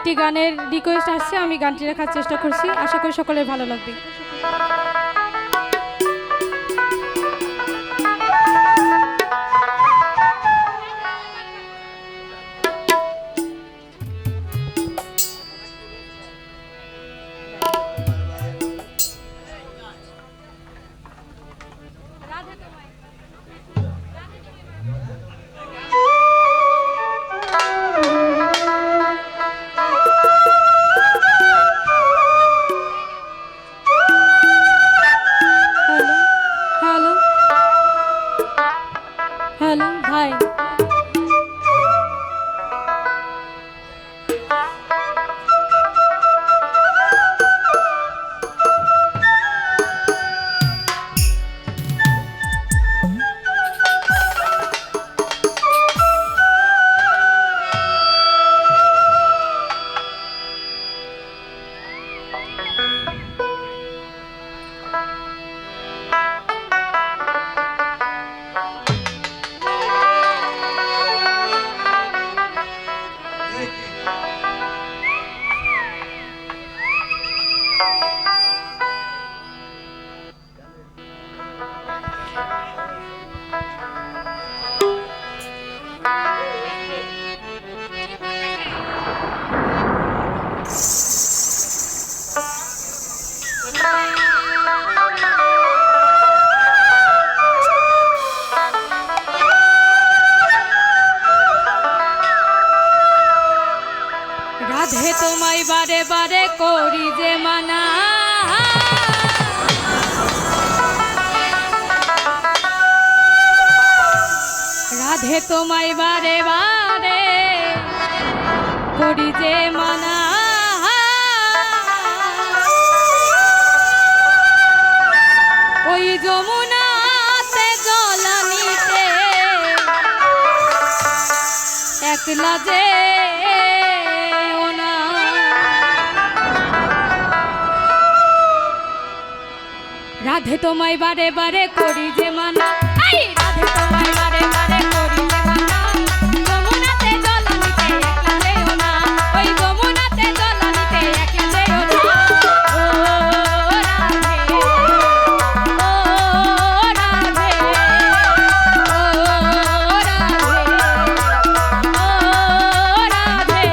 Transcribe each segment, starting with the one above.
একটি গানের রিকোয়েস্ট আসছে, আমি গানটি রাখার চেষ্টা করছি, আশা করি সকলের ভালো লাগবে। হ্যালো হ্যালো ভাই, রাধে তোমায় বারে বারে করি যে মানা, রাধে তোমায় বারে বারে করি যে মানা, ওই যমুনাতে জল নিতে একলা যে রাধে তোমায় বারে বারে করি যে মানা, রাধে তোমায় বারে বারে করি যে মানা, যমুনাতে জল নিতে একলা যেও না, ওই যমুনাতে জল নিতে একলা যেও না। ও রাধে, ও রাধে, ও রাধে, ও রাধে,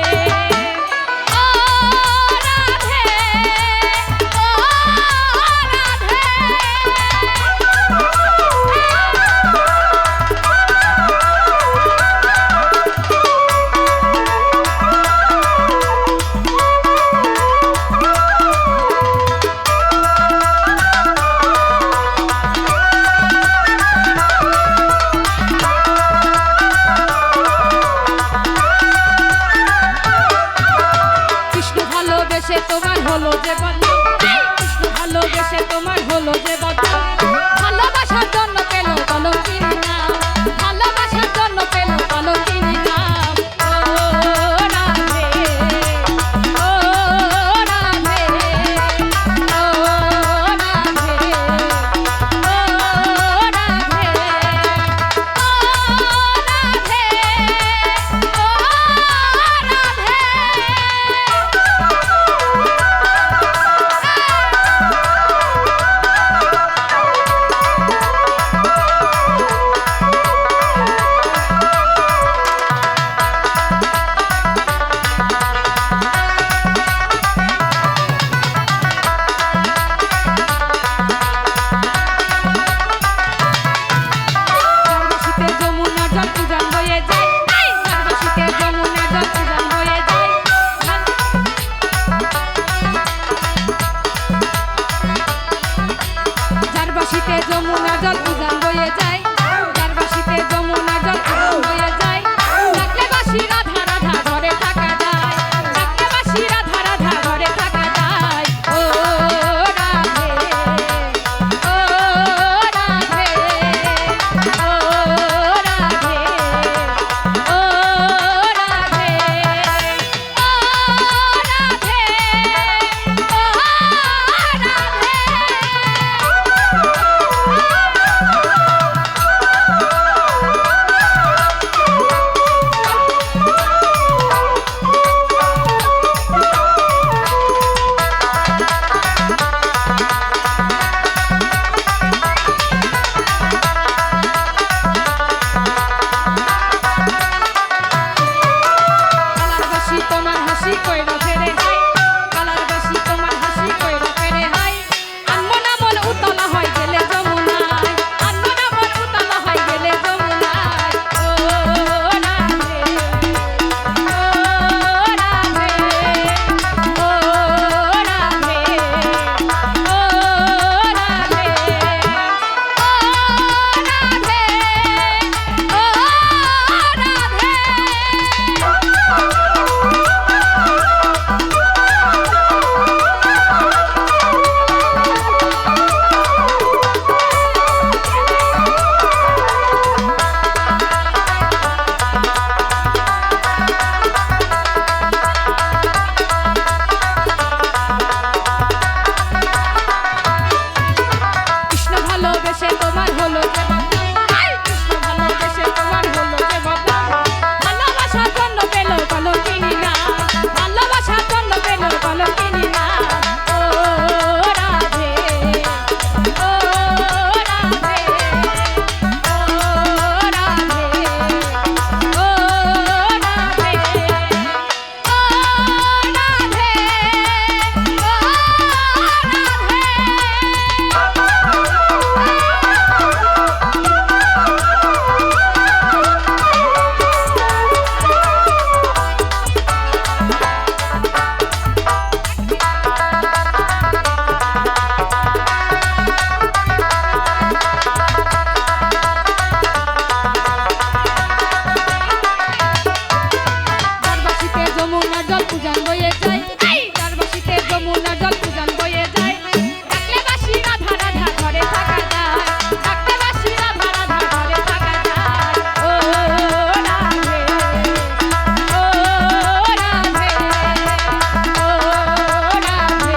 তোমার হলো যে বদনাম, কৃষ্ণ ভালোবেসে তোমার হলো যে বদনাম, ভালোবাসার জন্য পেল কলঙ্কিনী নাম, ভালোবাসার জন্য পেল কলঙ্কিনী নাম। ও রাধে, ও রাধে, ও রাধে, ও রাধে, ও রাধে, ও রাধে। যমুনার জল উজান বয়ে যায় এই যার বাসিতে যমুনার জল উজান বয়ে যায় ডাকলে বাসি রাধা রাধা ঘরে থাকা যায় ডাকলে বাসি রাধা রাধা ঘরে থাকা যায় ও রাধে ও রাধে ও রাধে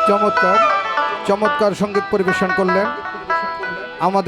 চমৎকার চমৎকার সঙ্গীত পরিবেশন করলেন আমাদের